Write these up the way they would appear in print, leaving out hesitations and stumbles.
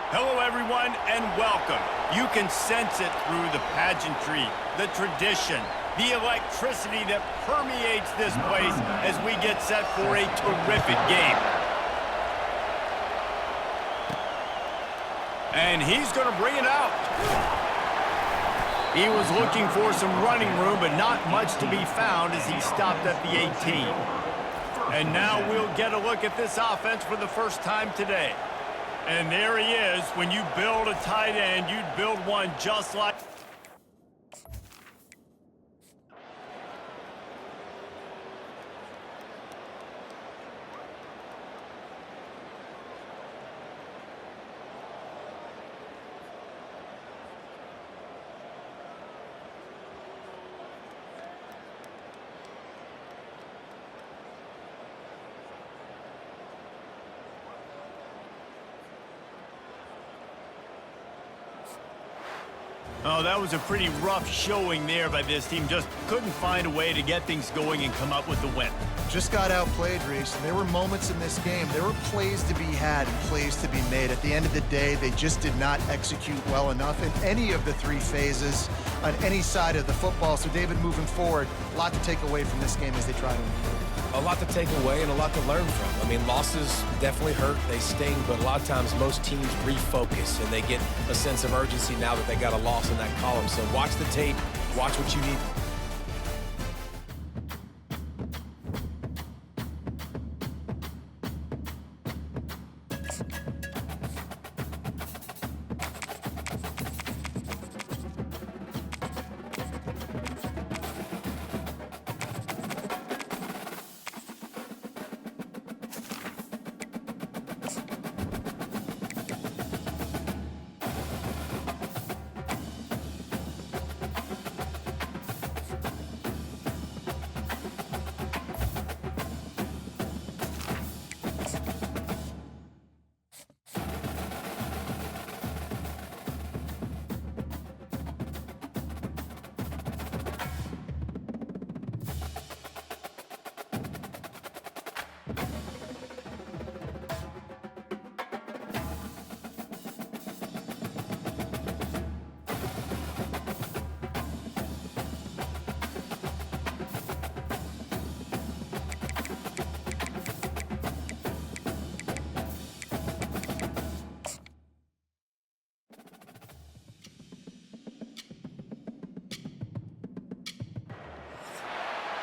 Hello, everyone, and welcome. You can sense it through the pageantry, the tradition, the electricity that permeates this place as we get set for a terrific game. And he's going to bring it out. He was looking for some running room, but not much to be found as he stopped at the 18. And now we'll get a look at this offense for the first time today. And there he is. When you build a tight end, you'd build one just like... Oh, that was a pretty rough showing there by this team. Just couldn't find a way to get things going and come up with the win. Just got outplayed, Reese. There were moments in this game. There were plays to be had and plays to be made. At the end of the day, they just did not execute well enough in any of the three phases on any side of the football. So, David, moving forward, a lot to take away from this game as they try to improve. A lot to take away and a lot to learn from. I mean, losses definitely hurt, they sting, but a lot of times most teams refocus and they get a sense of urgency now that they got a loss in that column. So watch the tape, watch what you need.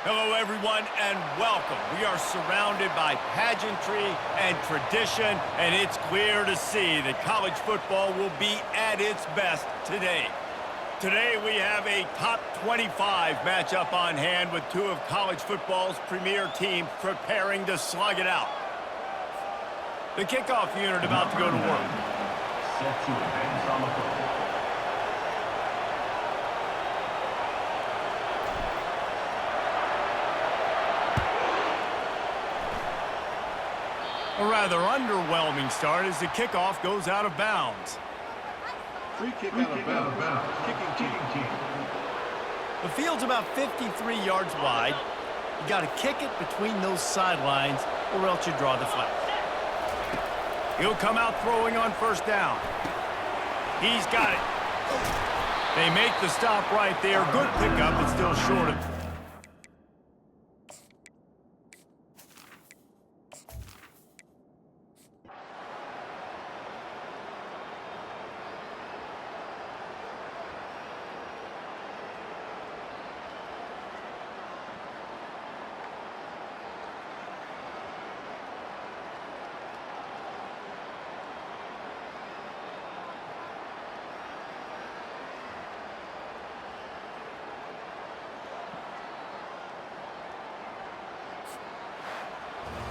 Hello, everyone, and welcome. We are surrounded by pageantry and tradition, and it's clear to see that college football will be at its best today. Today, we have a top 25 matchup on hand with two of college football's premier teams preparing to slug it out. The kickoff unit about to go to work. Set to advance on the field. A rather underwhelming start as the kickoff goes out of bounds. Free kick out of bounds. Kicking team. The field's about 53 yards wide. You got to kick it between those sidelines or else you draw the flag. He'll come out throwing on first down. He's got it. They make the stop right there. Good pickup, but still short of...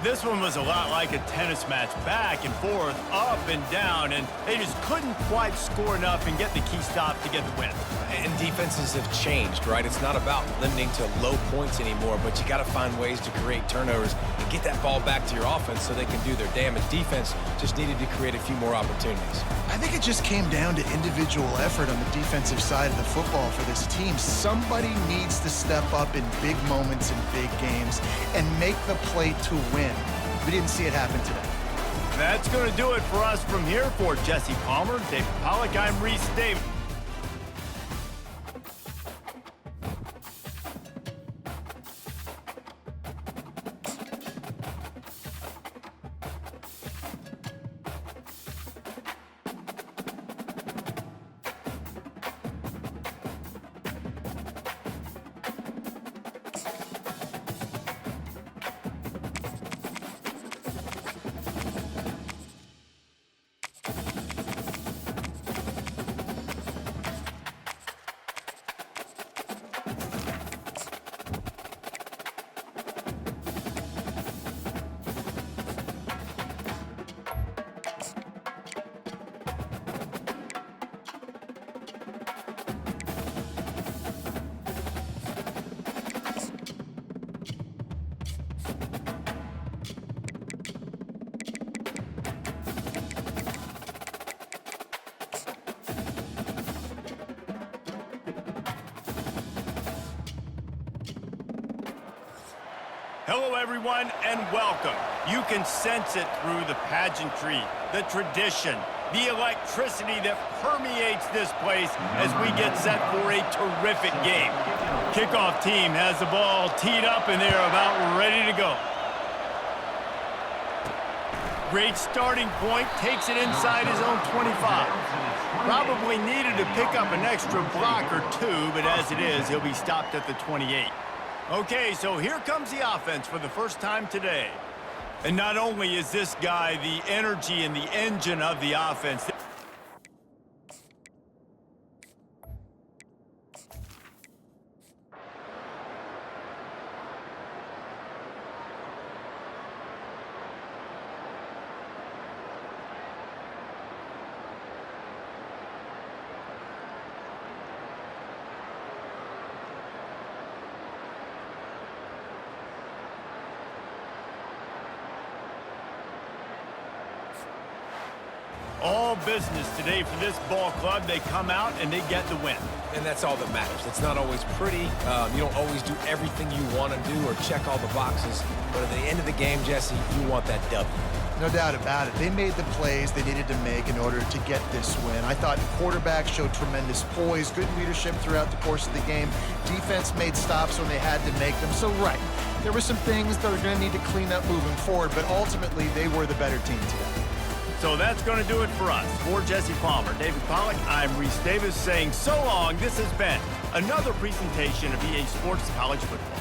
This one was a lot like a tennis match, back and forth, up and down, and they just couldn't quite score enough and get the key stop to get the win. And defenses have changed, right? It's not about limiting to low points anymore, but you got to find ways to create turnovers and get that ball back to your offense so they can do their damage. Defense just needed to create a few more opportunities. I think it just came down to individual effort on the defensive side of the football for this team. Somebody needs to step up in big moments in big games and make the play to win. We didn't see it happen today. That's going to do it for us from here. For Jesse Palmer, David Pollack, I'm Reese Davis. Hello, everyone, and welcome. You can sense it through the pageantry, the tradition, the electricity that permeates this place as we get set for a terrific game. Kickoff team has the ball teed up, and they're about ready to go. Great starting point, takes it inside his own 25. Probably needed to pick up an extra block or two, but as it is, he'll be stopped at the 28. Okay, so here comes the offense for the first time today. And not only is this guy the energy and the engine of the offense, all business today for this ball club. They come out and they get the win. And that's all that matters. It's not always pretty. You don't always do everything you want to do or check all the boxes. But at the end of the game, Jesse, you want that W. No doubt about it. They made the plays they needed to make in order to get this win. I thought the quarterback showed tremendous poise, good leadership throughout the course of the game. Defense made stops when they had to make them. So, right, there were some things that are going to need to clean up moving forward, but ultimately they were the better team today. So that's going to do it for us. For Jesse Palmer, David Pollack, I'm Reese Davis saying so long. This has been another presentation of EA Sports College Football.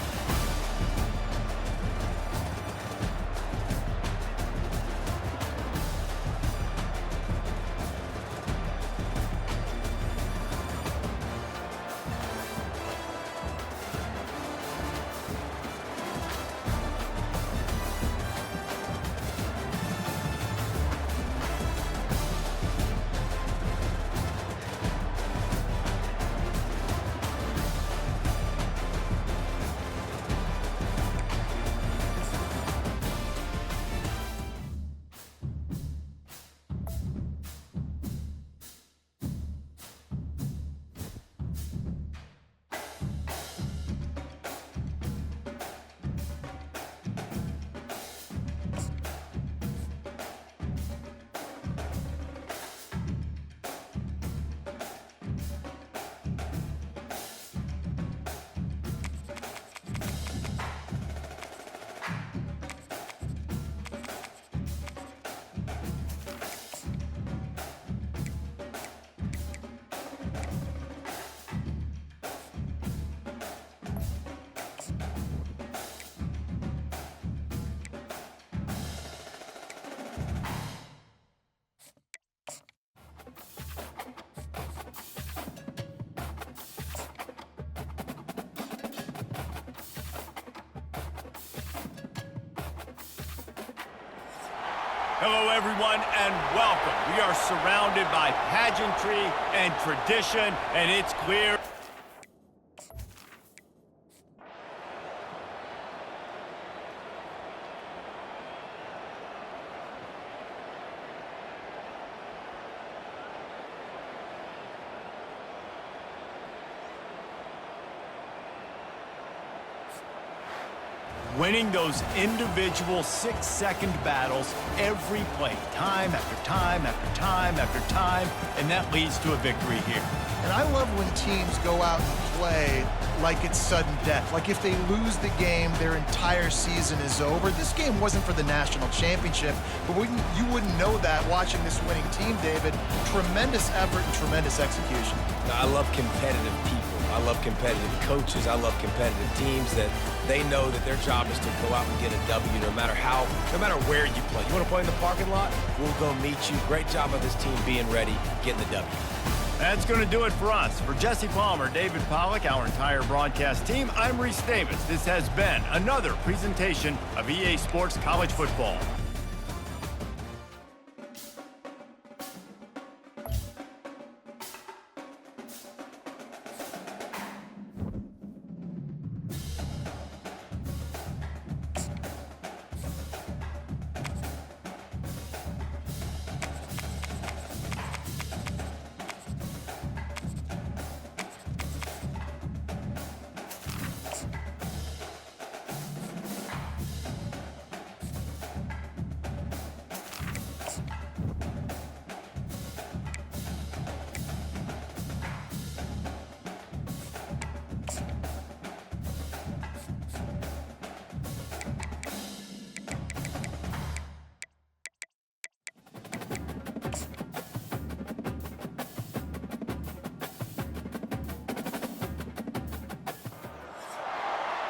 Hello, everyone, and welcome. We are surrounded by pageantry and tradition, and it's clear. winning those individual 6-second battles every play, time after time after time after time, and that leads to a victory here. And I love when teams go out and play like it's sudden death. Like if they lose the game, their entire season is over. This game wasn't for the national championship, but you wouldn't know that watching this winning team, David. Tremendous effort and tremendous execution. Now, I love competitive people. I love competitive coaches. I love competitive teams that they know that their job is to go out and get a W no matter where you play. You want to play in the parking lot? We'll go meet you. Great job of this team being ready, getting the W. That's going to do it for us. For Jesse Palmer, David Pollack, our entire broadcast team, I'm Reese Davis. This has been another presentation of EA Sports College Football.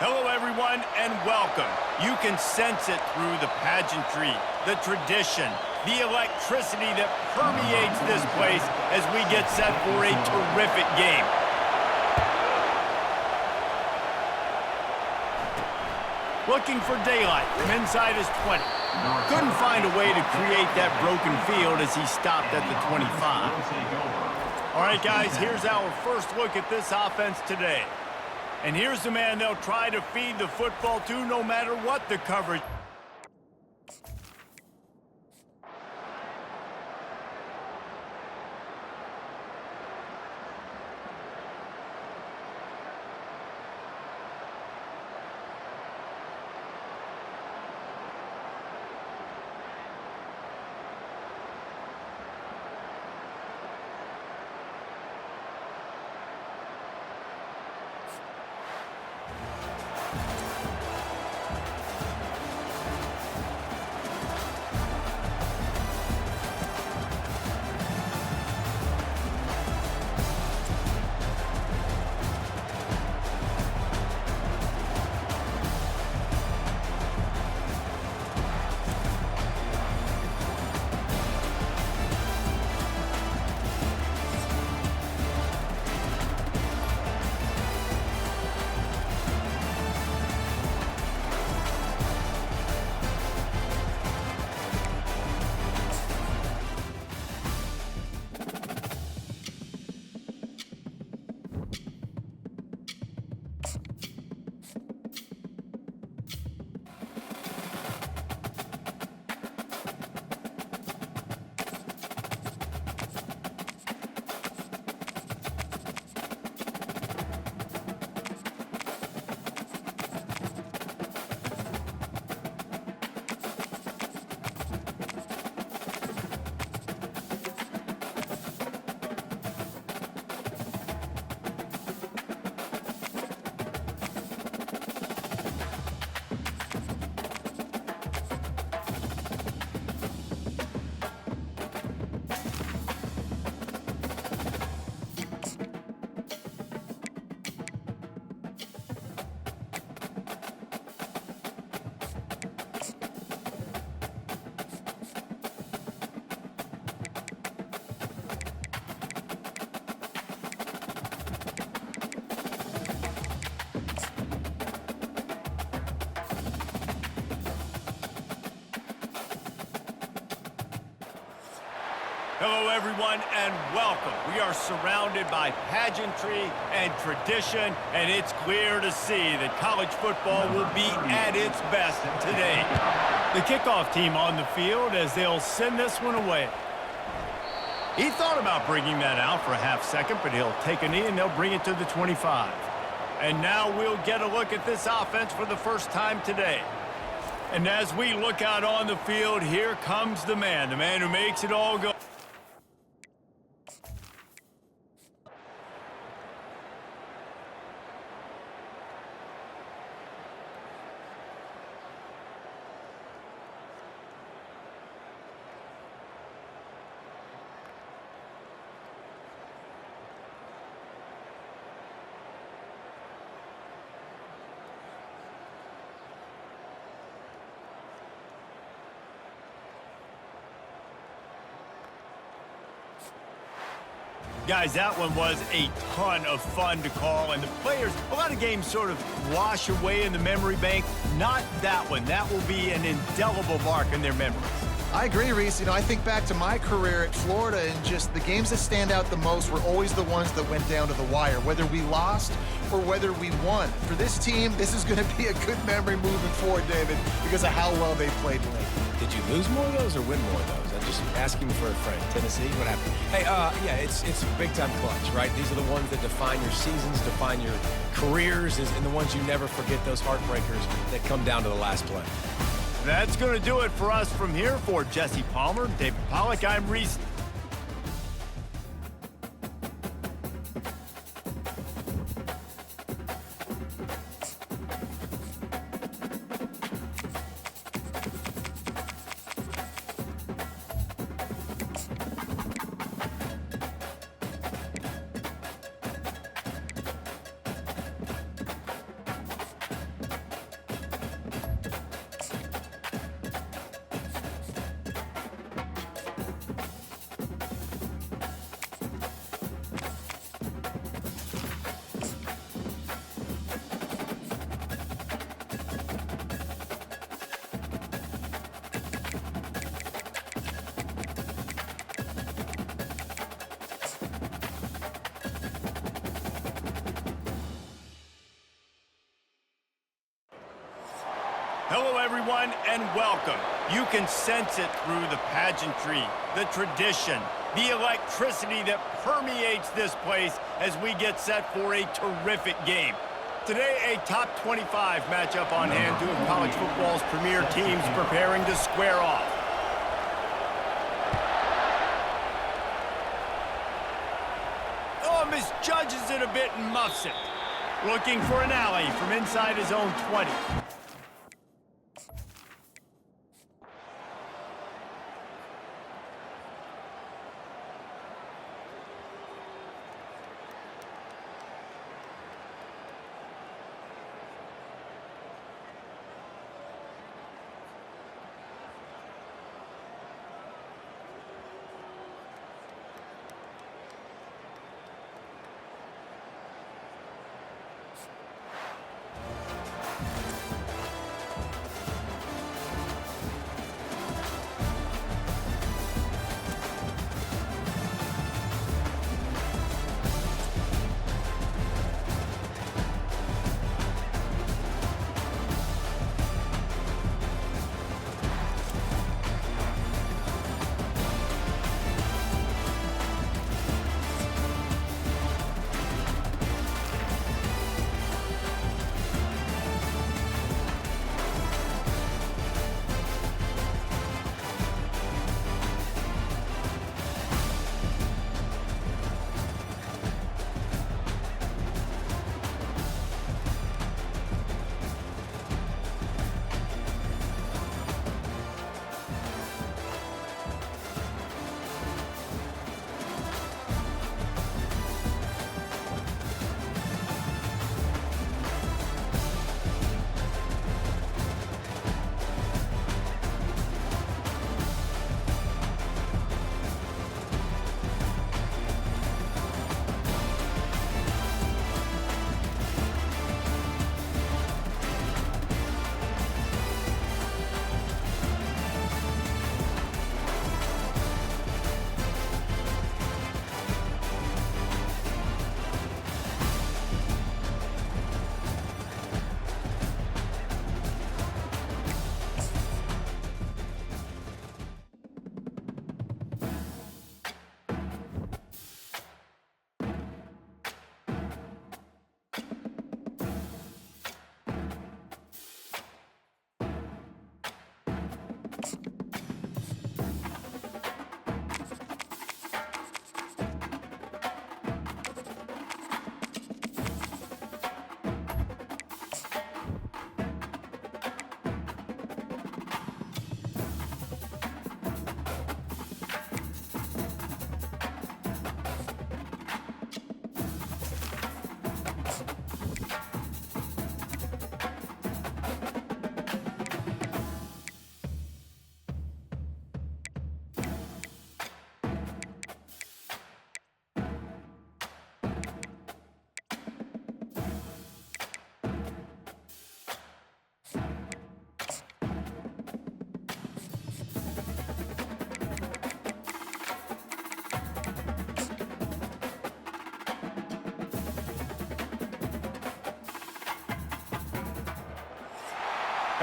Hello, everyone, and welcome. You can sense it through the pageantry, the tradition, the electricity that permeates this place as we get set for a terrific game. Looking for daylight from inside his 20. Couldn't find a way to create that broken field as he stopped at the 25. All right, guys, here's our first look at this offense today. And here's the man they'll try to feed the football to no matter what the coverage. Hello, everyone, and welcome. We are surrounded by pageantry and tradition, and it's clear to see that college football will be at its best today. The kickoff team on the field as they'll send this one away. He thought about bringing that out for a half second, but he'll take a knee and they'll bring it to the 25. And now we'll get a look at this offense for the first time today. And as we look out on the field, here comes the man who makes it all go. Guys, that one was a ton of fun to call, and the players, a lot of games sort of wash away in the memory bank. Not that one. That will be an indelible mark in their memories. I agree, Reese. You know, I think back to my career at Florida, and just the games that stand out the most were always the ones that went down to the wire, whether we lost or whether we won. For this team, this is going to be a good memory moving forward, David, because of how well they played late. Did you lose more of those or win more of those? I'm just asking for a friend. Tennessee, what happened? Hey, yeah, it's big-time clutch, right? These are the ones that define your seasons, define your careers, and the ones you never forget, those heartbreakers that come down to the last play. That's going to do it for us from here. For Jesse Palmer, David Pollack, I'm Reese. Hello, everyone, and welcome. You can sense it through the pageantry, the tradition, the electricity that permeates this place as we get set for a terrific game. Today, a top 25 matchup on hand, two of college football's premier teams preparing to square off. Oh, misjudges it a bit and muffs it. Looking for an alley from inside his own 20.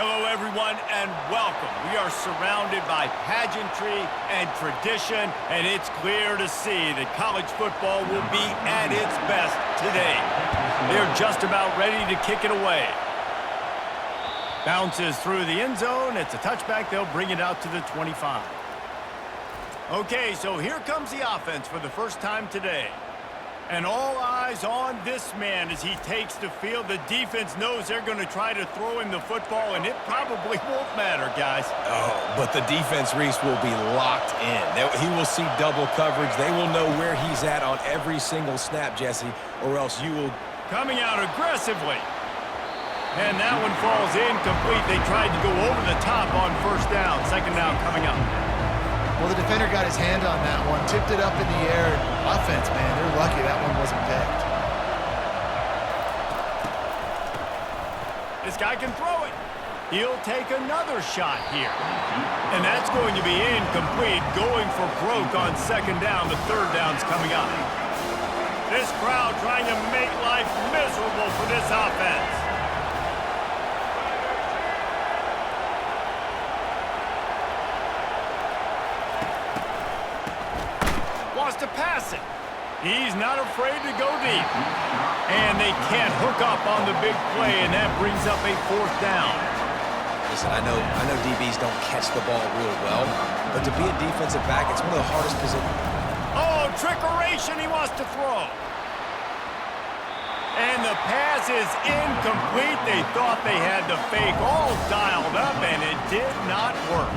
Hello, everyone, and welcome. We are surrounded by pageantry and tradition, and it's clear to see that college football will be at its best today. They're just about ready to kick it away. Bounces through the end zone. It's a touchback. They'll bring it out to the 25. Okay, so here comes the offense for the first time today. And all eyes on this man as he takes the field. The defense knows they're going to try to throw him the football, and it probably won't matter, guys. Oh, but the defense, Reese, will be locked in. He will see double coverage. They will know where he's at on every single snap, Jesse, or else you will... Coming out aggressively. And that one falls incomplete. They tried to go over the top on first down. Second down coming up. Well, the defender got his hand on that one, tipped it up in the air. Offense, man, they're lucky that one wasn't picked. This guy can throw it. He'll take another shot here. And that's going to be incomplete, going for broke on second down. The third down's coming up. This crowd trying to make life miserable for this offense. To pass it. He's not afraid to go deep. And they can't hook up on the big play, and that brings up a fourth down. Listen, I know DBs don't catch the ball real well, but to be a defensive back, it's one of the hardest positions. Oh, trickeration, he wants to throw. And the pass is incomplete. They thought they had the fake all dialed up, and it did not work.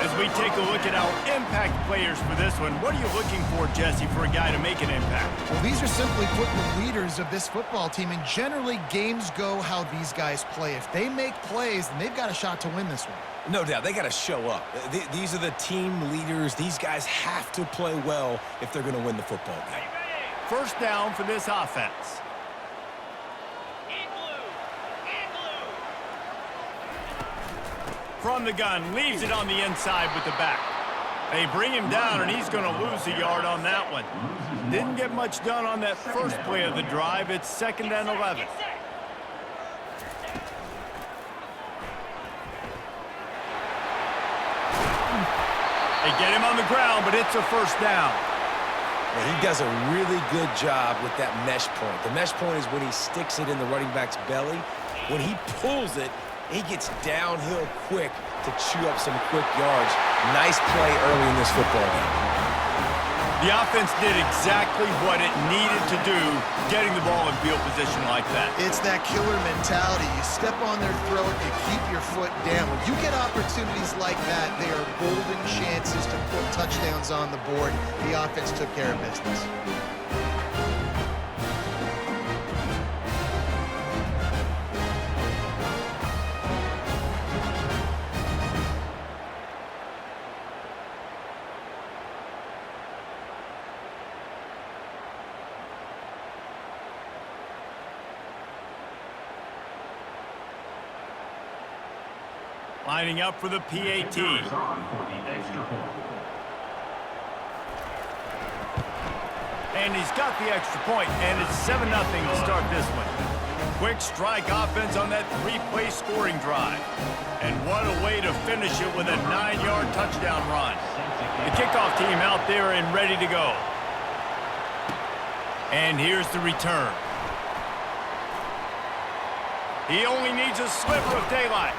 As we take a look at our impact players for this one, what are you looking for, Jesse, for a guy to make an impact? Well, these are simply put the leaders of this football team, and generally games go how these guys play. If they make plays, then they've got a shot to win this one. No doubt, they got to show up. These are the team leaders. These guys have to play well if they're going to win the football game. First down for this offense. From the gun, leaves it on the inside with the back. They bring him down, and he's going to lose a yard on that one. Didn't get much done on that first play of the drive. It's 2nd and 11. They get him on the ground, but it's a first down. Well, he does a really good job with that mesh point. The mesh point is when he sticks it in the running back's belly. When he pulls it, he gets downhill quick to chew up some quick yards. Nice play early in this football game. The offense did exactly what it needed to do, getting the ball in field position like that. It's that killer mentality. You step on their throat, you keep your foot down. When you get opportunities like that, they are golden chances to put touchdowns on the board. The offense took care of business. Lining up for the PAT. And he's got the extra point, and it's 7-0 to start this one. Quick strike offense on that 3-play scoring drive. And what a way to finish it with a 9-yard touchdown run. The kickoff team out there and ready to go. And here's the return. He only needs a sliver of daylight.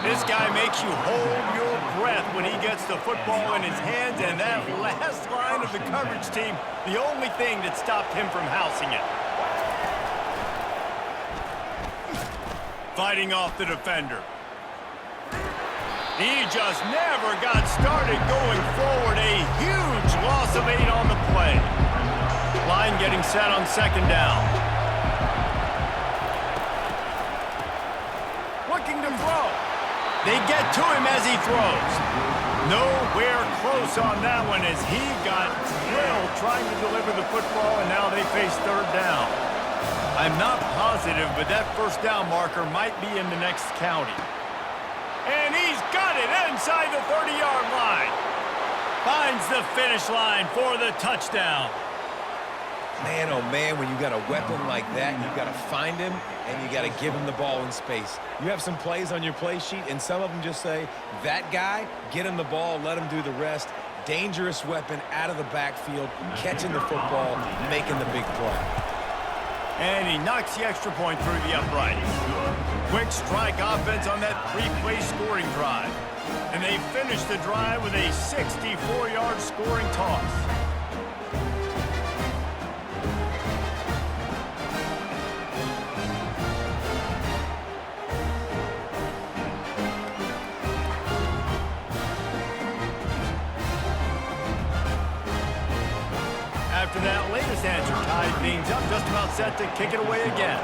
This guy makes you hold your breath when he gets the football in his hands, and that last line of the coverage team, the only thing that stopped him from housing it. Fighting off the defender. He just never got started going forward. A huge loss of 8 on the play. Line getting set on second down. Looking to throw. They get to him as he throws. Nowhere close on that one as he got drilled trying to deliver the football, and now they face third down. I'm not positive, but that first down marker might be in the next county. And he's got it inside the 30-yard line. Finds the finish line for the touchdown. Man, oh man, when you got a weapon like that, you got to find him and you got to give him the ball in space. You have some plays on your play sheet, and some of them just say, that guy, get him the ball, let him do the rest. Dangerous weapon out of the backfield, catching the football, making the big play. And he knocks the extra point through the uprights. Quick strike offense on that 3-play scoring drive. And they finish the drive with a 64-yard scoring toss. After that latest answer tied things up, just about set to kick it away again.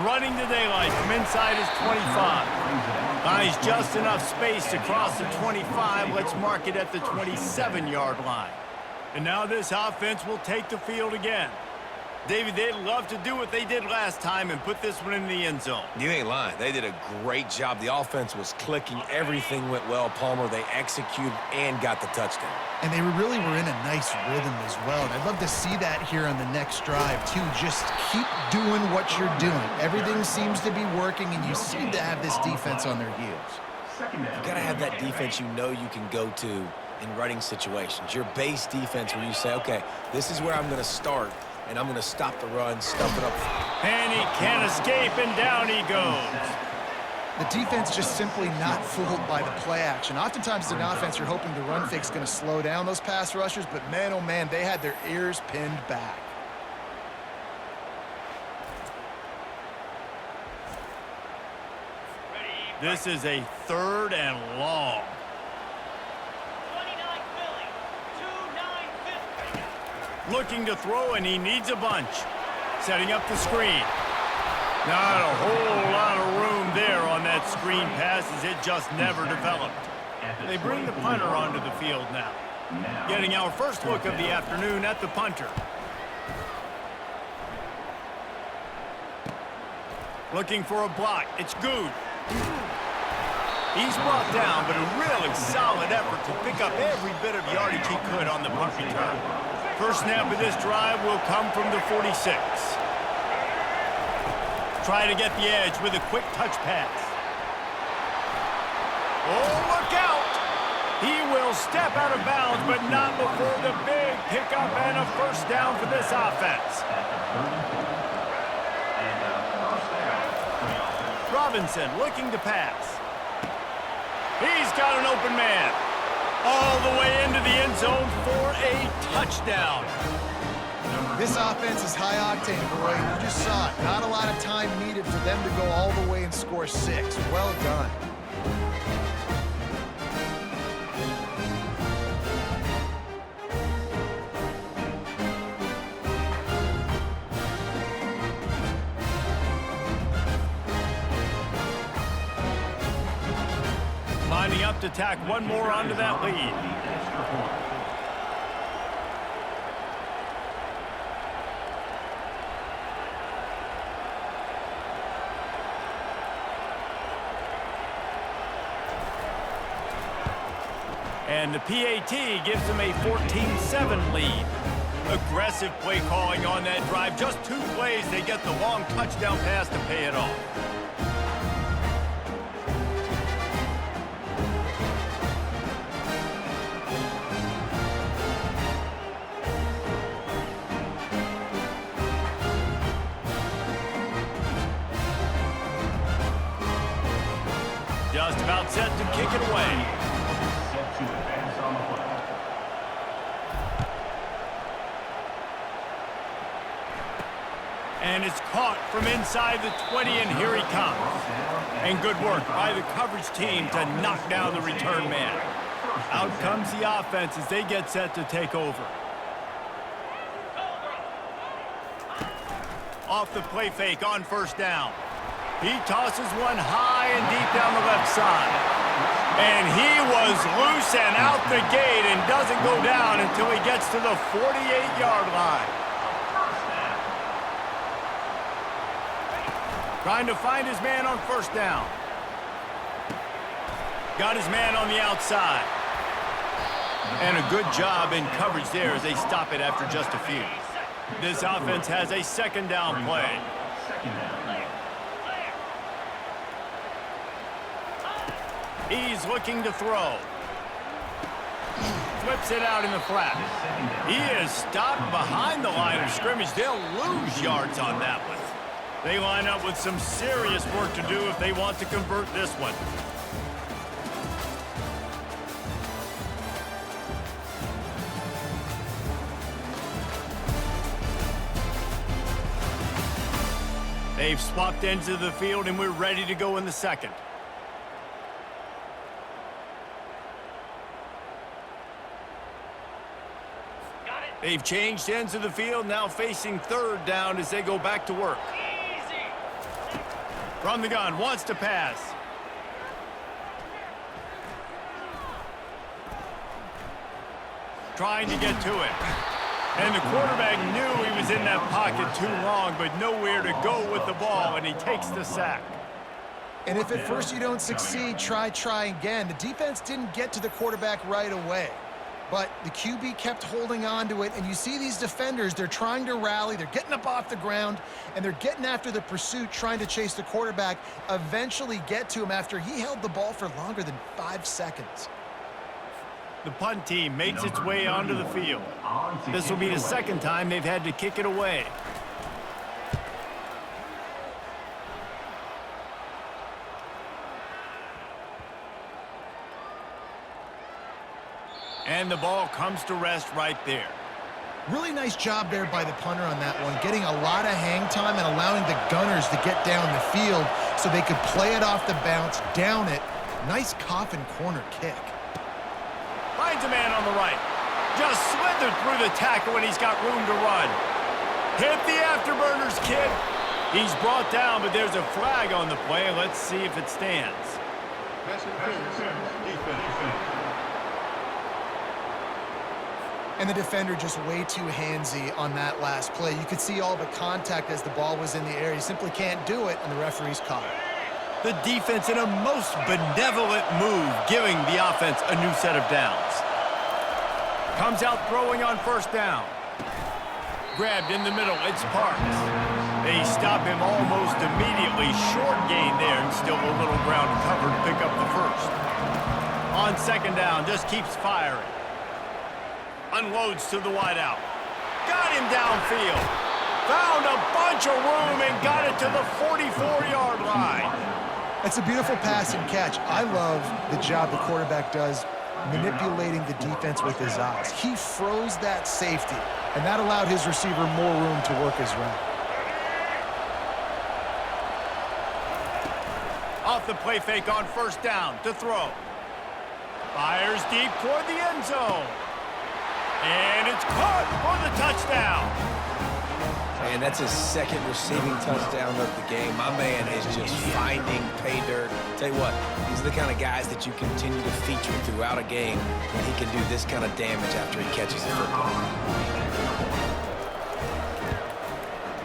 Running to daylight from inside his 25. Finds just enough space to cross the 25. Let's mark it at the 27-yard line. And now this offense will take the field again. David, they'd love to do what they did last time and put this one in the end zone. You ain't lying. They did a great job. The offense was clicking. Everything went well, Palmer. They executed and got the touchdown. And they really were in a nice rhythm as well. And I'd love to see that here on the next drive, too. Just keep doing what you're doing. Everything seems to be working, and you seem to have this defense on their heels. You got to have that defense you know you can go to in running situations. Your base defense where you say, okay, this is where I'm going to start. And I'm going to stop the run, stuff it up. And he can't escape, and down he goes. The defense just simply not fooled by the play action. Oftentimes in offense, you're hoping the run fake's going to slow down those pass rushers, but man, oh man, they had their ears pinned back. This is a 3rd and long. Looking to throw, and he needs a bunch. Setting up the screen. Not a whole lot of room there on that screen pass as it just never developed. They bring the punter onto the field now. Getting our first look of the afternoon at the punter. Looking for a block. It's good. He's brought down, but a really solid effort to pick up every bit of yardage he could on the punt return. First snap of this drive will come from the 46. Try to get the edge with a quick touch pass. Oh, look out! He will step out of bounds, but not before the big pickup and a first down for this offense. Robinson looking to pass. He's got an open man. All the way into the end zone for a touchdown. This offense is high octane, boy. You just saw it. Not a lot of time needed for them to go all the way and score 6. Well done. Lining up to tack one more onto that lead. And the PAT gives them a 14-7 lead. Aggressive play calling on that drive. Just 2 plays, they get the long touchdown pass to pay it off. Just about set to kick it away. And it's caught from inside the 20, and here he comes. And good work by the coverage team to knock down the return man. Out comes the offense as they get set to take over. Off the play fake on first down. He tosses one high and deep down the left side. And he was loose and out the gate and doesn't go down until he gets to the 48-yard line. Trying to find his man on first down. Got his man on the outside. And a good job in coverage there as they stop it after just a few. This offense has a second down play. He's looking to throw. Flips it out in the flat. He is stopped behind the line of scrimmage. They'll lose yards on that one. They line up with some serious work to do if they want to convert this one. They've swapped ends of the field, and we're ready to go in the second. They've changed ends of the field, now facing third down as they go back to work. From the gun, wants to pass. Trying to get to it. And the quarterback knew he was in that pocket too long, but nowhere to go with the ball, and he takes the sack. And if at first you don't succeed, try again. The defense didn't get to the quarterback right away, but the QB kept holding on to it, and you see these defenders, they're trying to rally, they're getting up off the ground, and they're getting after the pursuit, trying to chase the quarterback, eventually get to him after he held the ball for longer than 5 seconds. The punt team makes its way onto the field. This will be the second time they've had to kick it away. And the ball comes to rest right there. Really nice job there by the punter on that one, getting a lot of hang time and allowing the gunners to get down the field so they could play it off the bounce, down it. Nice coffin corner kick. Finds a man on the right. Just slithered through the tackle and he's got room to run. Hit the afterburners, kid. He's brought down, but there's a flag on the play. Let's see if it stands. Pass interference. Defense. And the defender just way too handsy on that last play. You could see all the contact as the ball was in the air. He simply can't do it, and the referee's caught it. The defense in a most benevolent move, giving the offense a new set of downs. Comes out throwing on first down. Grabbed in the middle, it's Parks. They stop him almost immediately. Short gain there, and still a little ground to cover to pick up the first. On second down, just keeps firing. Unloads to the wideout. Got him downfield. Found a bunch of room and got it to the 44-yard line. It's a beautiful pass and catch. I love the job the quarterback does manipulating the defense with his eyes. He froze that safety, and that allowed his receiver more room to work his route. Off the play fake on first down to throw. Fires deep toward the end zone. And it's caught for the touchdown. And that's his second receiving touchdown of the game. My man is just finding pay dirt. Tell you what, these are the kind of guys that you continue to feature throughout a game when he can do this kind of damage after he catches the football.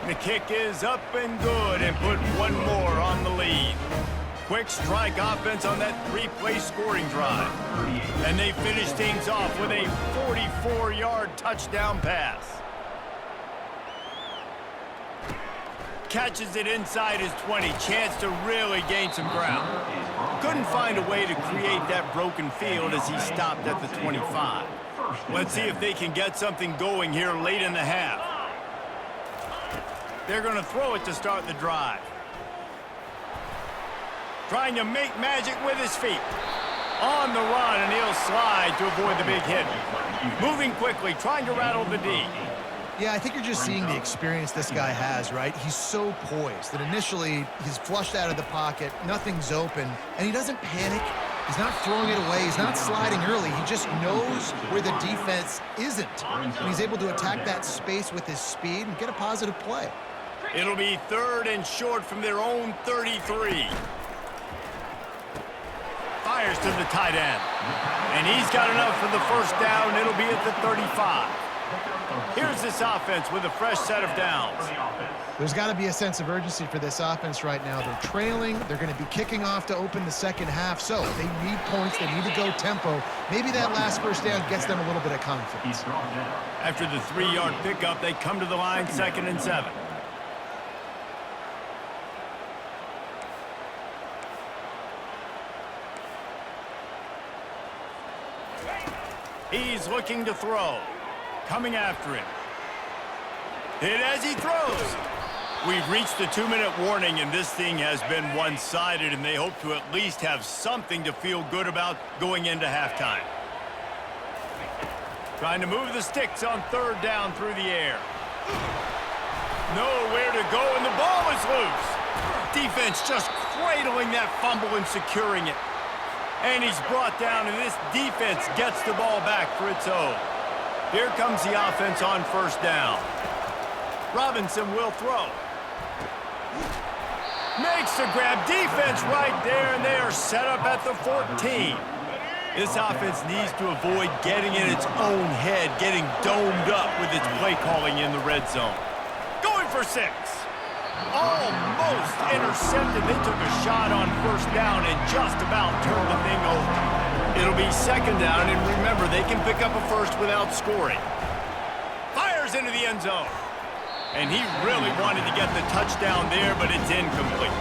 The kick is up and good and put one more on the lead. Quick strike offense on that 3-play scoring drive. And they finish things off with a 44-yard touchdown pass. Catches it inside his 20. Chance to really gain some ground. Couldn't find a way to create that broken field as he stopped at the 25. Let's see if they can get something going here late in the half. They're going to throw it to start the drive. Trying to make magic with his feet. On the run, and he'll slide to avoid the big hit. Moving quickly, trying to rattle the D. Yeah, I think you're just seeing the experience this guy has, right? He's so poised that initially he's flushed out of the pocket, nothing's open, and he doesn't panic. He's not throwing it away. He's not sliding early. He just knows where the defense isn't. And he's able to attack that space with his speed and get a positive play. It'll be third and short from their own 33. Fires to the tight end. And he's got enough for the first down. It'll be at the 35. Here's this offense with a fresh set of downs. There's got to be a sense of urgency for this offense right now. They're trailing. They're going to be kicking off to open the second half. So they need points. They need to go tempo. Maybe that last first down gets them a little bit of confidence. After the 3-yard pickup, they come to the line, 2nd and 7. He's looking to throw. Coming after him. Hit as he throws. We've reached the 2-minute warning, and this thing has been one-sided, and they hope to at least have something to feel good about going into halftime. Trying to move the sticks on 3rd down through the air. Nowhere to go, and the ball is loose. Defense just cradling that fumble and securing it. And he's brought down, and this defense gets the ball back for its own. Here comes the offense on 1st down. Robinson will throw. Makes the grab. Defense right there, and they are set up at the 14. This offense needs to avoid getting in its own head, getting domed up with its play calling in the red zone. Going for 6. Almost intercepted. They took a shot on 1st down and just about turned the thing over. It'll be 2nd down, and remember, they can pick up a first without scoring. Fires into the end zone. And he really wanted to get the touchdown there, but it's incomplete.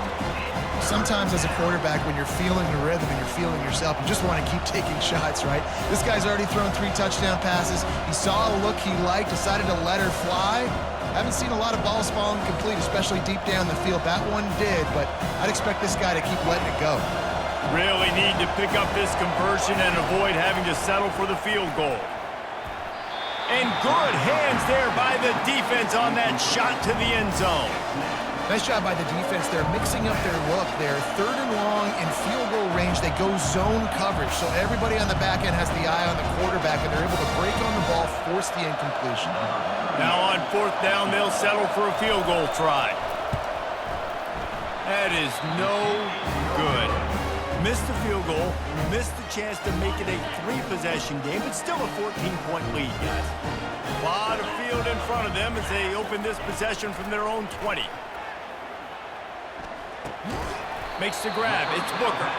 Sometimes as a quarterback, when you're feeling the rhythm and you're feeling yourself, you just want to keep taking shots, right? This guy's already thrown 3 touchdown passes. He saw a look he liked, decided to let her fly. Haven't seen a lot of balls falling complete, especially deep down the field. That one did, but I'd expect this guy to keep letting it go. Really need to pick up this conversion and avoid having to settle for the field goal. And good hands there by the defense on that shot to the end zone. Nice job by the defense. They're mixing up their look. They're 3rd and long in field goal range. They go zone coverage, so everybody on the back end has the eye on the quarterback, and they're able to break on the ball, force the incompletion. Now on 4th down, they'll settle for a field goal try. That is no good. Missed the field goal, missed the chance to make it a 3-possession game, but still a 14-point lead, guys. A lot of field in front of them as they open this possession from their own 20. Makes the grab. It's Booker.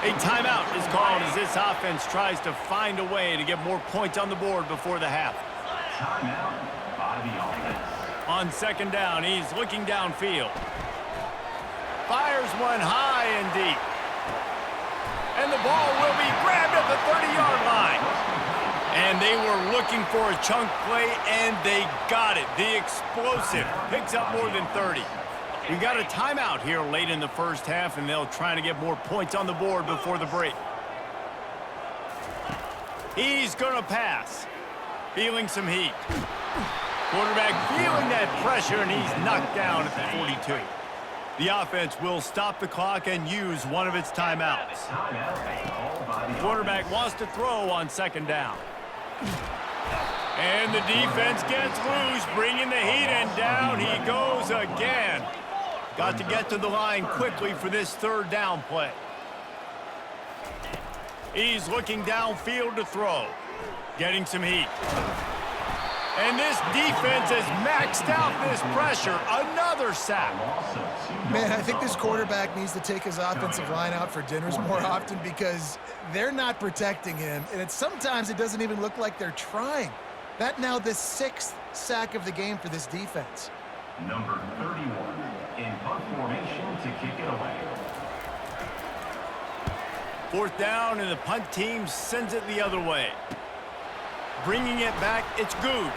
A timeout is called as this offense tries to find a way to get more points on the board before the half. Timeout by the offense. On 2nd down, he's looking downfield. Fires one high and deep. And the ball will be grabbed at the 30-yard line. And they were looking for a chunk play, and they got it. The explosive picks up more than 30. We got a timeout here late in the 1st half, and they'll try to get more points on the board before the break. He's going to pass. Feeling some heat. Quarterback feeling that pressure, and he's knocked down at the 42. The offense will stop the clock and use one of its timeouts. Quarterback wants to throw on 2nd down. And the defense gets loose, bringing the heat, and down he goes again. Got to get to the line quickly for this 3rd down play. He's looking downfield to throw. Getting some heat. And this defense has maxed out this pressure. Another sack. Man, I think this quarterback needs to take his offensive line out for dinners more often because they're not protecting him. And sometimes it doesn't even look like they're trying. That now the 6th sack of the game for this defense. Number 31 in punt formation to kick it away. 4th down, and the punt team sends it the other way. Bringing it back, it's Good.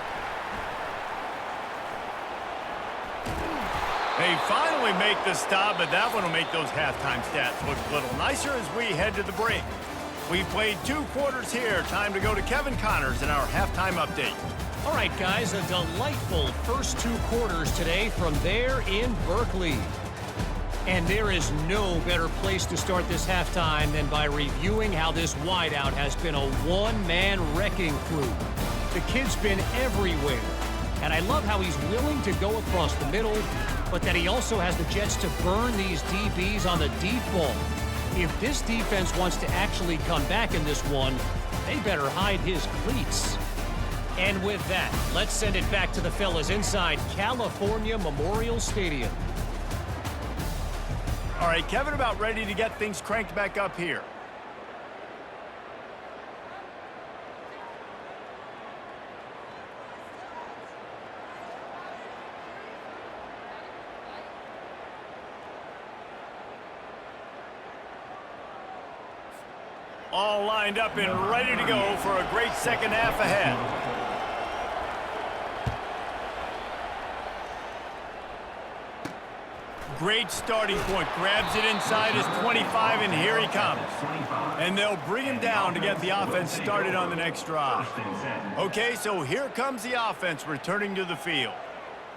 They finally make the stop, but that one will make those halftime stats look a little nicer as we head to the break. We've played 2 quarters here. Time to go to Kevin Connors in our halftime update. All right, guys, a delightful first 2 quarters today from there in Berkeley. And there is no better place to start this halftime than by reviewing how this wideout has been a one-man wrecking crew. The kid's been everywhere, and I love how he's willing to go across the middle, but that he also has the jets to burn these DBs on the deep ball. If this defense wants to actually come back in this one, they better hide his cleats. And with that, let's send it back to the fellas inside California Memorial Stadium. All right, Kevin, about ready to get things cranked back up here. All lined up and ready to go for a great second half ahead. Great starting point. Grabs it inside his 25, and here he comes. And they'll bring him down to get the offense started on the next drive. Okay, so here comes the offense returning to the field.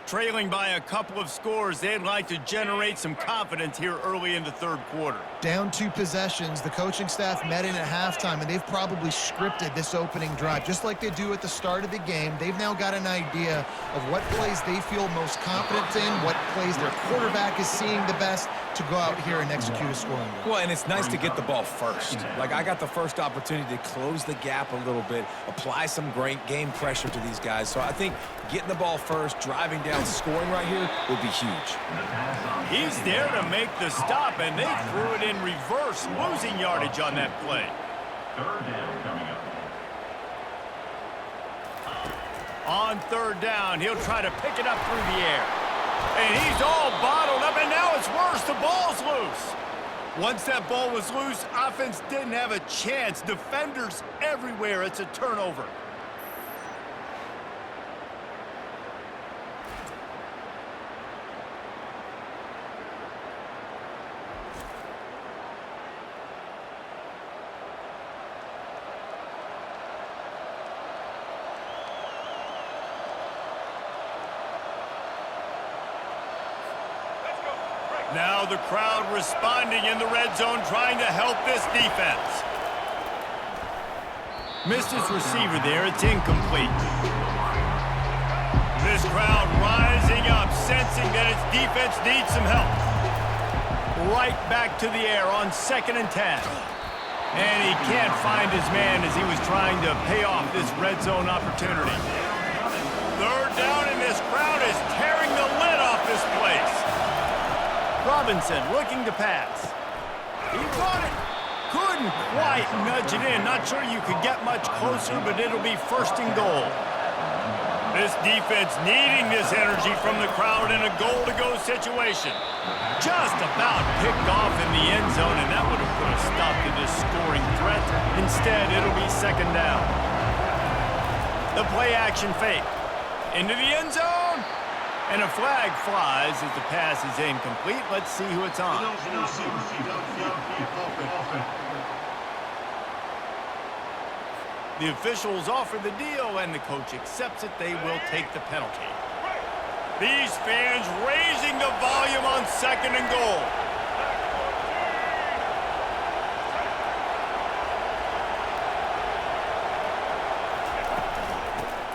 Trailing by a couple of scores, they'd like to generate some confidence here early in the third quarter. Down 2 possessions, the coaching staff met in at halftime, and they've probably scripted this opening drive. Just like they do at the start of the game, they've now got an idea of what plays they feel most confident in, what plays their quarterback is seeing the best to go out here and execute a scoring drive. Well, and it's nice to get the ball first. Like, I got the first opportunity to close the gap a little bit, apply some great game pressure to these guys. So I think getting the ball first, driving down, scoring right here would be huge. He's there to make the stop, and they threw it in reverse, losing yardage on that play. Third down coming up. On third down, he'll try to pick it up through the air. And he's all bottled up, and now it's worse. The ball's loose. Once that ball was loose, offense didn't have a chance. Defenders everywhere. It's a turnover. Now the crowd responding in the red zone, trying to help this defense. Missed his receiver there. It's incomplete. This crowd rising up, sensing that its defense needs some help. Right back to the air on 2nd and 10. And he can't find his man as he was trying to pay off this red zone opportunity. Third down, and this crowd is tearing the lid off this place. Robinson looking to pass. He got it. Couldn't quite nudge it in. Not sure you could get much closer, but it'll be 1st and goal. This defense needing this energy from the crowd in a goal-to-go situation. Just about picked off in the end zone, and that would have put a stop to this scoring threat. Instead, it'll be 2nd down. The play-action fake. Into the end zone. And a flag flies as the pass is incomplete. Let's see who it's on. The officials offer the deal, and the coach accepts it. They will take the penalty. These fans raising the volume on 2nd and goal.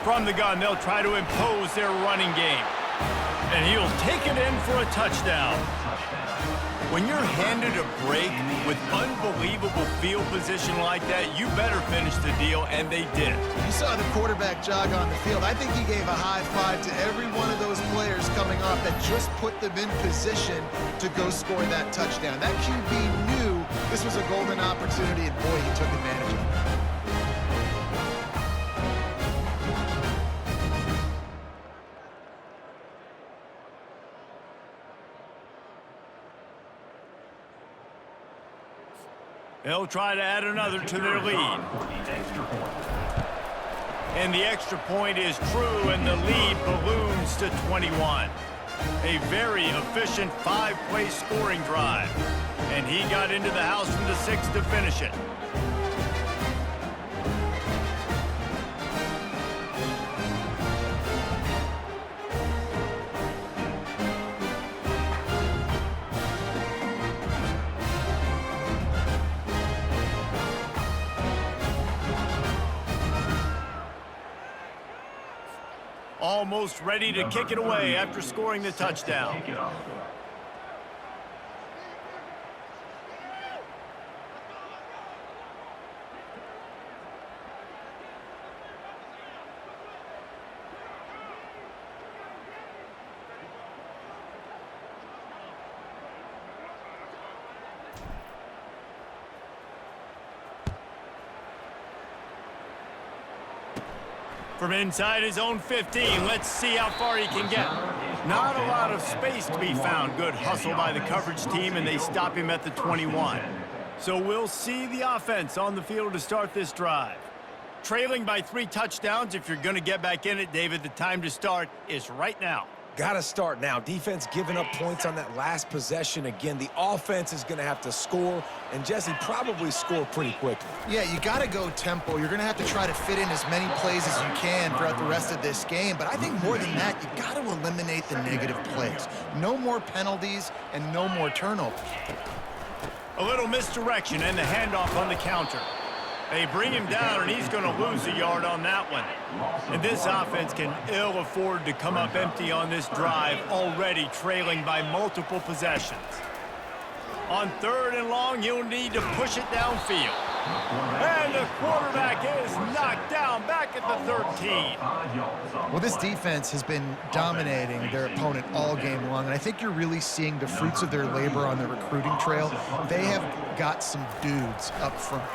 From the gun, they'll try to impose their running game. And he'll take it in for a touchdown. When you're handed a break with unbelievable field position like that, you better finish the deal, and they did. You saw the quarterback jog on the field. I think he gave a high five to every one of those players coming off that just put them in position to go score that touchdown. That QB knew this was a golden opportunity, and boy, he took advantage of it. They'll try to add another to their lead. And the extra point is true, and the lead balloons to 21. A very efficient 5-play scoring drive. And he got into the house from the 6 to finish it. Almost ready to kick it away after scoring the touchdown. From inside his own 15, let's see how far he can get. Not a lot of space to be found. Good hustle by the coverage team, and they stop him at the 21. So we'll see the offense on the field to start this drive. Trailing by 3 touchdowns, if you're going to get back in it, David, the time to start is right now. Got to start now. Defense giving up points on that last possession. Again, the offense is going to have to score, and Jesse probably score pretty quickly. Yeah, you got to go tempo. You're going to have to try to fit in as many plays as you can throughout the rest of this game. But I think more than that, you got to eliminate the negative plays. No more penalties and no more turnovers. A little misdirection and the handoff on the counter. They bring him down, and he's going to lose a yard on that one. And this offense can ill afford to come up empty on this drive, already trailing by multiple possessions. On 3rd and long, you'll need to push it downfield. And the quarterback is knocked down back at the 13. Well, this defense has been dominating their opponent all game long, and I think you're really seeing the fruits of their labor on the recruiting trail. They have got some dudes up front,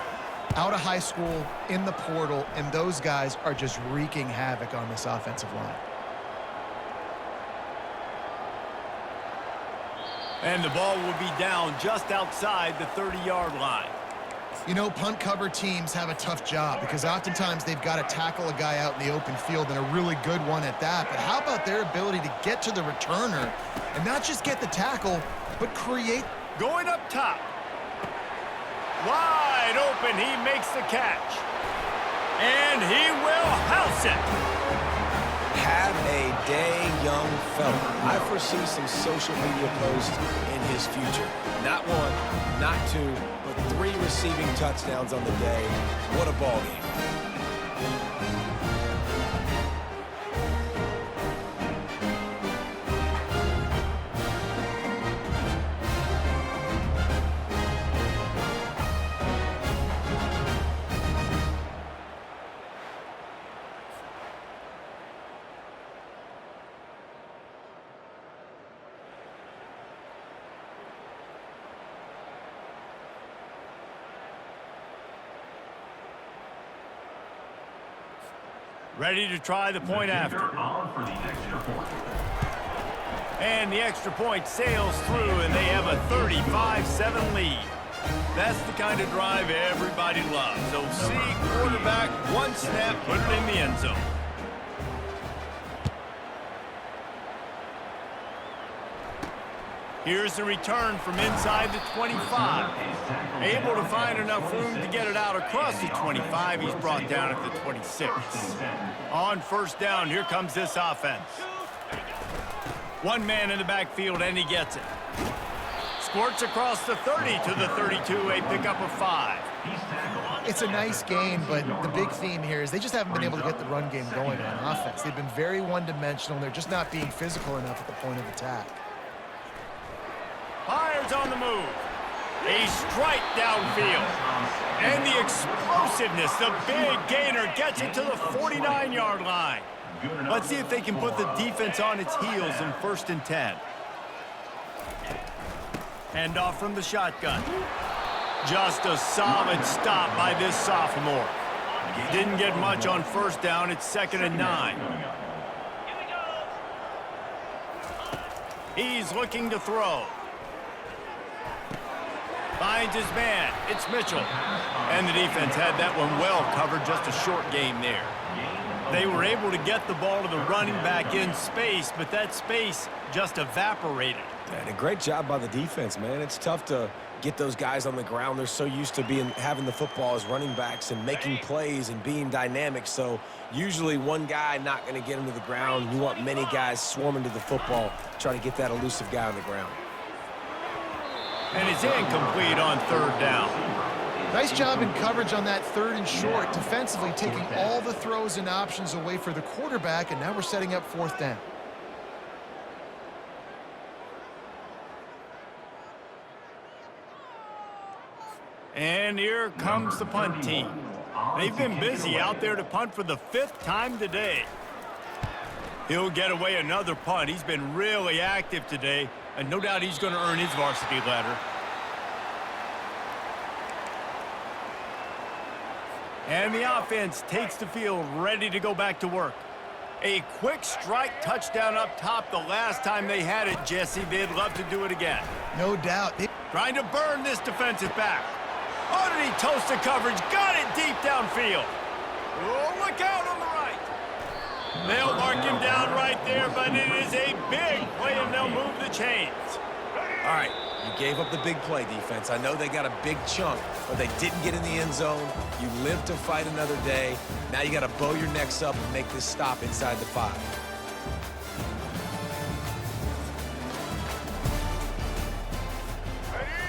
out of high school, in the portal, and those guys are just wreaking havoc on this offensive line. And the ball will be down just outside the 30-yard line. You know, punt cover teams have a tough job because oftentimes they've got to tackle a guy out in the open field, and a really good one at that. But how about their ability to get to the returner and not just get the tackle, but create? Going up top. Wide open, he makes the catch. And he will house it. Have a day, young fella. I foresee some social media posts in his future. Not 1, not 2, but 3 receiving touchdowns on the day. What a ball game. Ready to try the point after. And the extra point sails through, and they have a 35-7 lead. That's the kind of drive everybody loves. So see quarterback, 1 snap, put it in the end zone. Here's the return from inside the 25. Able to find enough room to get it out across the 25. He's brought down at the 26. On 1st down, here comes this offense. 1 man in the backfield, and he gets it. Squirts across the 30 to the 32, a pickup of 5. It's a nice game, but the big theme here is they just haven't been able to get the run game going on offense. They've been very one-dimensional, and they're just not being physical enough at the point of attack. Fires on the move. A strike downfield. And the explosiveness, the big gainer gets it to the 49-yard line. Let's see if they can put the defense on its heels in 1st and 10. Hand off from the shotgun. Just a solid stop by this sophomore. Didn't get much on 1st down. It's 2nd and 9. He's looking to throw. Finds his man. It's Mitchell. And the defense had that one well covered. Just a short game there. They were able to get the ball to the running back in space, but that space just evaporated. And a great job by the defense, man. It's tough to get those guys on the ground. They're so used to having the football as running backs and making plays and being dynamic. So usually one guy not going to get him to the ground. You want many guys swarming to the football, trying to get that elusive guy on the ground. And it's incomplete on 3rd down. Nice job in coverage on that 3rd and short, defensively taking all the throws and options away for the quarterback, and now we're setting up 4th down. And here comes the punt team. They've been busy out there to punt for the 5th time today. He'll get away another punt. He's been really active today, and no doubt he's going to earn his varsity letter. And the offense takes the field ready to go back to work. A quick strike touchdown up top the last time they had it, Jesse. They'd love to do it again. No doubt. Trying to burn this defensive back. Underneath toasted coverage. Got it deep downfield. Oh, look out on the right. They'll mark him down right there, but it is a big play, and they'll move the chains. All right, you gave up the big play, defense. I know they got a big chunk, but they didn't get in the end zone. You live to fight another day. Now you got to bow your necks up and make this stop inside the 5.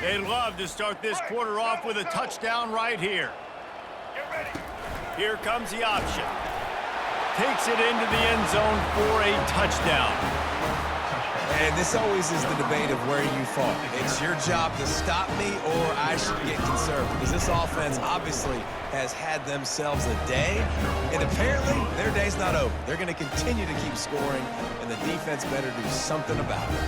They'd love to start this quarter off with a touchdown right here. Here comes the option. Takes it into the end zone for a touchdown. And this always is the debate of where you fall. It's your job to stop me or I should get conservative. Because this offense obviously has had themselves a day. And apparently their day's not over. They're going to continue to keep scoring. And the defense better do something about it.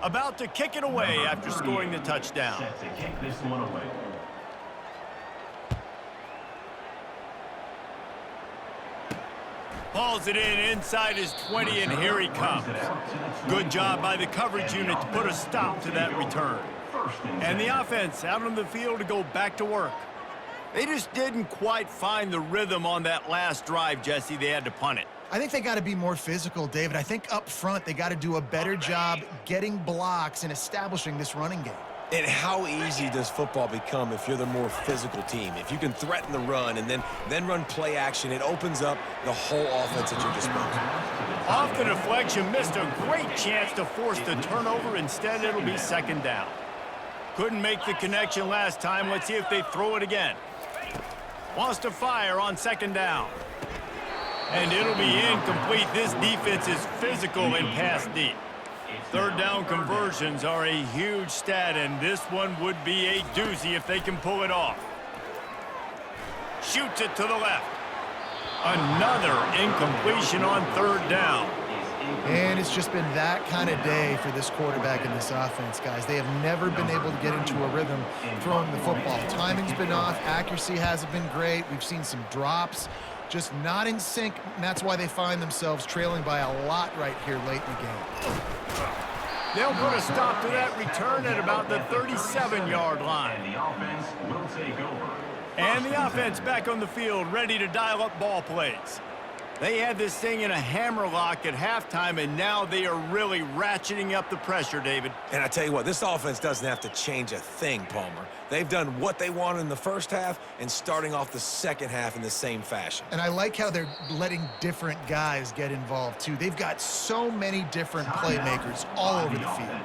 About to kick it away after scoring the touchdown. Set to kick this one away. Hauls it in inside his 20, and here he comes. Good job by the coverage unit to put a stop to that return. And the offense out on the field to go back to work. They just didn't quite find the rhythm on that last drive, Jesse. They had to punt it. I think they got to be more physical, David. I think up front they got to do a better job getting blocks and establishing this running game. And how easy does football become if you're the more physical team? If you can threaten the run and then run play action, it opens up the whole offense at your disposal. Off the deflection, missed a great chance to force the turnover. Instead, it'll be second down. Couldn't make the connection last time. Let's see if they throw it again. Wants to fire on second down. And it'll be incomplete. This defense is physical and pass deep. Third down conversions are a huge stat, and this one would be a doozy if they can pull it off. Shoots it to the left. Another incompletion on third down. And it's just been that kind of day for this quarterback and this offense, guys. They have never been able to get into a rhythm throwing the football. Timing's been off. Accuracy hasn't been great. We've seen some drops. Just not in sync, and that's why they find themselves trailing by a lot right here late in the game. They'll put a stop to that return at about the 37-yard line. And the offense will take over. And the offense back on the field, ready to dial up ball plays. They had this thing in a hammerlock at halftime, and now they are really ratcheting up the pressure, David. And I tell you what, this offense doesn't have to change a thing, Palmer. They've done what they wanted in the first half and starting off the second half in the same fashion. And I like how they're letting different guys get involved, too. They've got so many different playmakers all over the field.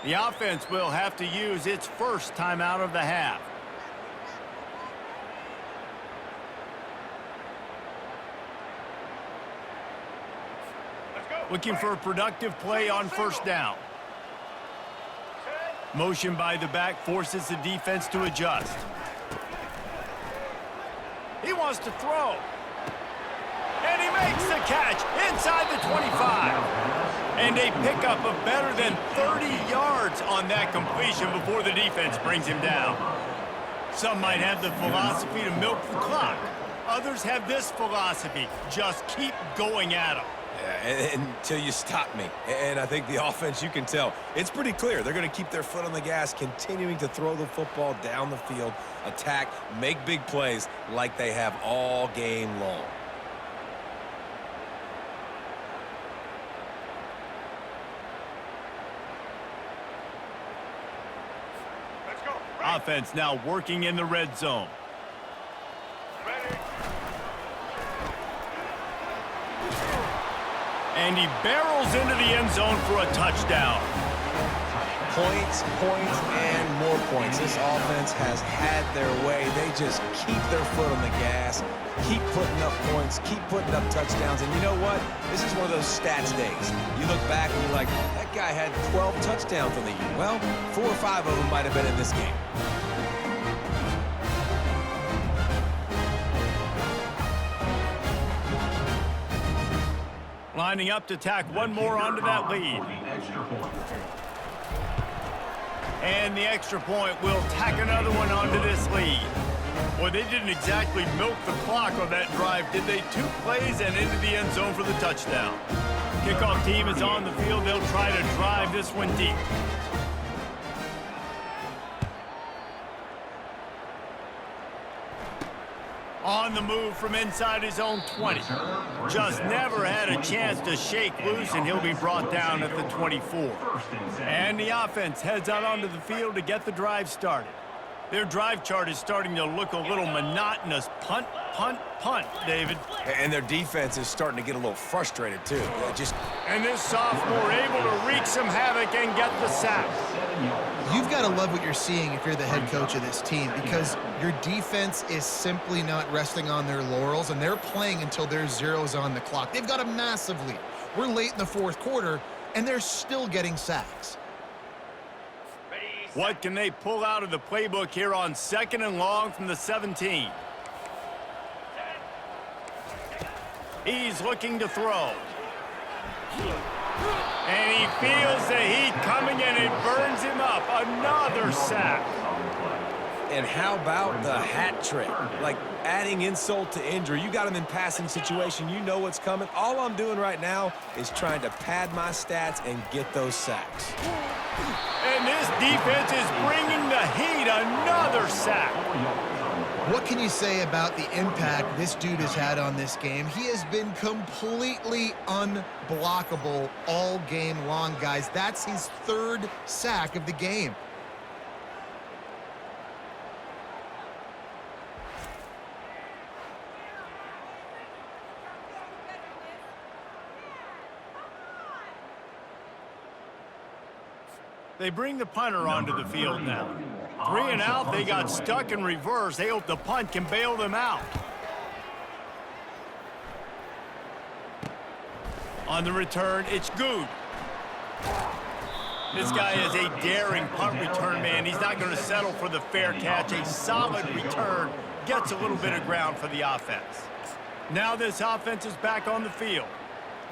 The offense will have to use its first timeout of the half. Looking for a productive play on first down. Motion by the back forces the defense to adjust. He wants to throw. And he makes the catch inside the 25. And a pickup of better than 30 yards on that completion before the defense brings him down. Some might have the philosophy to milk the clock. Others have this philosophy, just keep going at them. Until you stop me. And I think the offense, you can tell, it's pretty clear. They're going to keep their foot on the gas, continuing to throw the football down the field, attack, make big plays like they have all game long. Offense now working in the red zone. And he barrels into the end zone for a touchdown. Points, points, and more points. This offense has had their way. They just keep their foot on the gas, keep putting up points, keep putting up touchdowns. And you know what? This is one of those stats days. You look back and you're like, that guy had 12 touchdowns on the year. Well, 4 or 5 of them might have been in this game. Lining up to tack one more onto that lead. And the extra point will tack another one onto this lead. Boy, they didn't exactly milk the clock on that drive, did they? 2 plays and into the end zone for the touchdown. Kickoff team is on the field. They'll try to drive this one deep. On the move from inside his own 20. Just never had a chance to shake loose, and he'll be brought down at the 24. And the offense heads out onto the field to get the drive started. Their drive chart is starting to look a little monotonous. Punt, punt, punt, David. And their defense is starting to get a little frustrated, too. And this sophomore able to wreak some havoc and get the sack. You've got to love what you're seeing if you're the head coach of this team, because your defense is simply not resting on their laurels, and they're playing until there's zeros on the clock. They've got a massive lead. We're late in the 4th quarter, and they're still getting sacks. What can they pull out of the playbook here on 2nd and long from the 17? He's looking to throw. And he feels the heat coming, and it burns him up. Another sack. And how about the hat trick? Like adding insult to injury. You got him in passing situation. You know what's coming. All I'm doing right now is trying to pad my stats and get those sacks. And this defense is bringing the heat. Another sack. What can you say about the impact this dude has had on this game? He has been completely unblockable all game long, guys. That's his 3rd sack of the game. They bring the punter onto the field now. 3 and out, they got stuck in reverse. They hope the punt can bail them out. On the return, it's good. This guy is a daring punt return man. He's not going to settle for the fair catch. A solid return gets a little bit of ground for the offense. Now this offense is back on the field.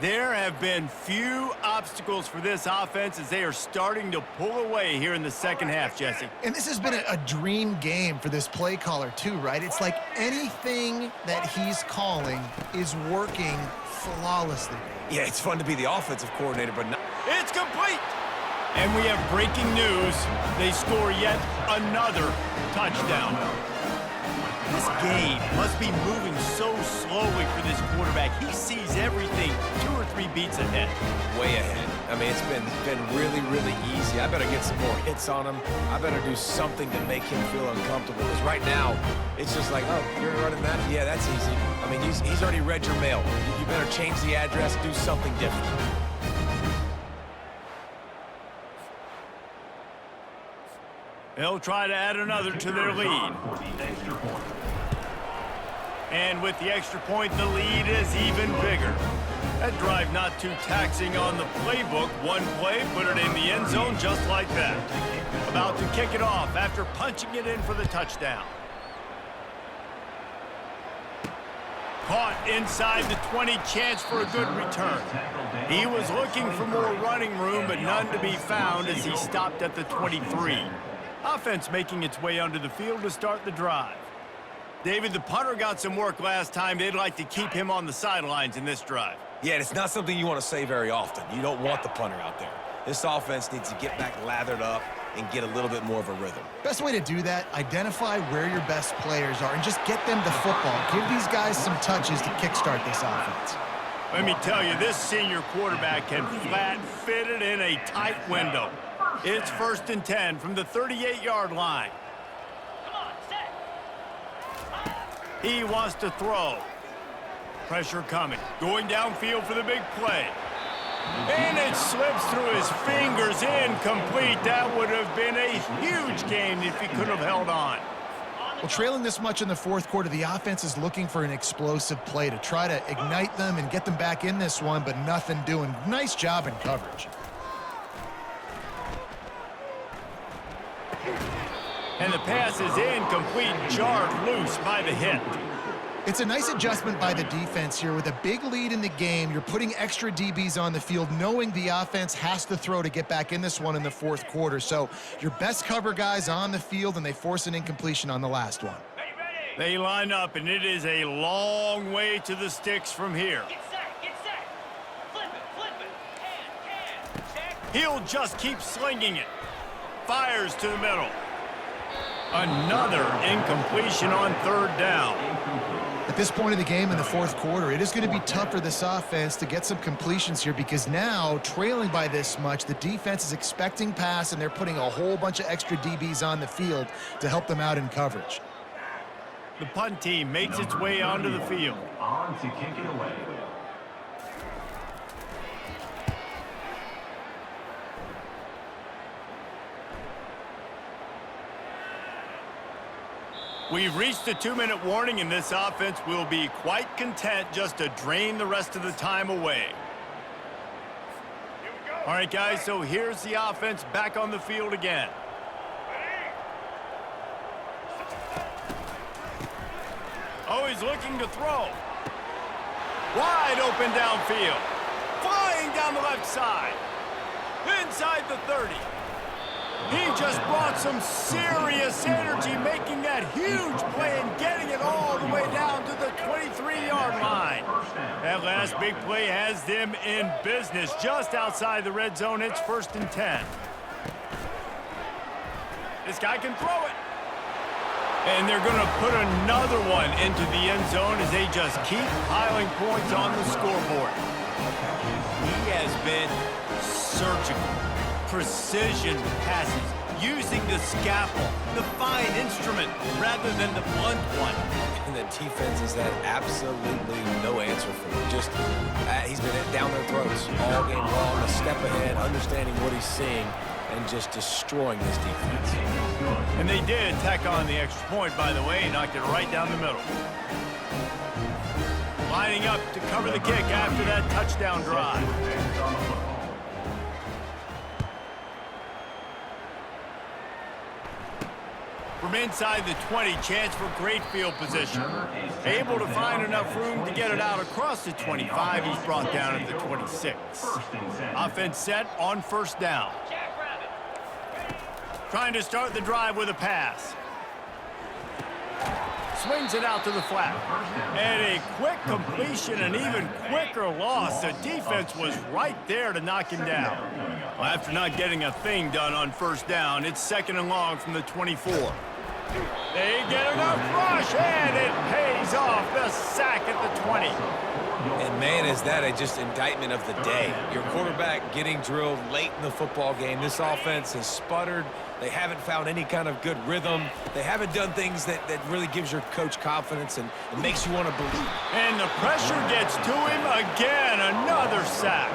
There have been few obstacles for this offense as they are starting to pull away here in the 2nd half, Jesse. And this has been a dream game for this play caller too, right? It's like anything that he's calling is working flawlessly. Yeah, it's fun to be the offensive coordinator, but not. It's complete! And we have breaking news. They score yet another touchdown. This game must be moving so slowly for this quarterback. He sees everything 2 or 3 beats ahead. Way ahead. I mean, it's been really, really easy. I better get some more hits on him. I better do something to make him feel uncomfortable. Because right now, it's just like, oh, you're running that? Yeah, that's easy. I mean, he's already read your mail. You better change the address, do something different. They'll try to add another to their lead. And with the extra point, the lead is even bigger. That drive not too taxing on the playbook. One play, put it in the end zone just like that. About to kick it off after punching it in for the touchdown. Caught inside the 20, chance for a good return. He was looking for more running room, but none to be found as he stopped at the 23. Offense making its way onto the field to start the drive. David, the punter got some work last time. They'd like to keep him on the sidelines in this drive. Yeah, it's not something you want to say very often. You don't want the punter out there. This offense needs to get back lathered up and get a little bit more of a rhythm. Best way to do that, identify where your best players are and just get them the football. Give these guys some touches to kickstart this offense. Let me tell you, this senior quarterback can flat fit it in a tight window. It's 1st and 10 from the 38-yard line. He wants to throw. Pressure coming. Going downfield for the big play. And it slips through his fingers, incomplete. That would have been a huge gain if he could have held on. Well, trailing this much in the fourth quarter, the offense is looking for an explosive play to try to ignite them and get them back in this one, but nothing doing. Nice job in coverage. And the pass is incomplete, jarred loose by the hit. It's a nice adjustment by the defense here. With a big lead in the game, you're putting extra DBs on the field, knowing the offense has to throw to get back in this one in the fourth quarter. So your best cover guys on the field, and they force an incompletion on the last one. They line up, and it is a long way to the sticks from here. Get set. Flip it. Check. He'll just keep slinging it. Fires to the middle. Another incompletion on third down. At this point of the game in the fourth quarter, it is going to be tough for this offense to get some completions here, because now, trailing by this much, the defense is expecting pass, and they're putting a whole bunch of extra DBs on the field to help them out in coverage. The punt team makes its way onto the field. On to kick it away. We've reached the 2-minute warning, and this offense will be quite content just to drain the rest of the time away. All right, guys, so here's the offense back on the field again. Oh, he's looking to throw. Wide open downfield. Flying down the left side. Inside the 30. He just brought some serious energy, making that huge play and getting it all the way down to the 23-yard line. That last big play has them in business just outside the red zone. It's 1st and 10. This guy can throw it. And they're going to put another one into the end zone as they just keep piling points on the scoreboard. He has been surgical. Precision passes, using the scalpel, the fine instrument, rather than the blunt one. And the defense has had absolutely no answer for him. Just, he's been down their throats all game long, a step ahead, understanding what he's seeing, and just destroying this defense. And they did tack on the extra point, by the way, and knocked it right down the middle. Lining up to cover the kick after that touchdown drive. From inside the 20, chance for great field position. Able to find enough room to get it out across the 25. He's brought down at the 26. Offense set on 1st down. Trying to start the drive with a pass. Swings it out to the flat. And a quick completion, an even quicker loss. The defense was right there to knock him down. Well, after not getting a thing done on 1st down, it's 2nd and long from the 24. They get enough rush, and it pays off. The sack at the 20. And, man, is that just indictment of the day. Your quarterback getting drilled late in the football game. This offense has sputtered. They haven't found any kind of good rhythm. They haven't done things that really gives your coach confidence and makes you want to believe. And the pressure gets to him again. Another sack.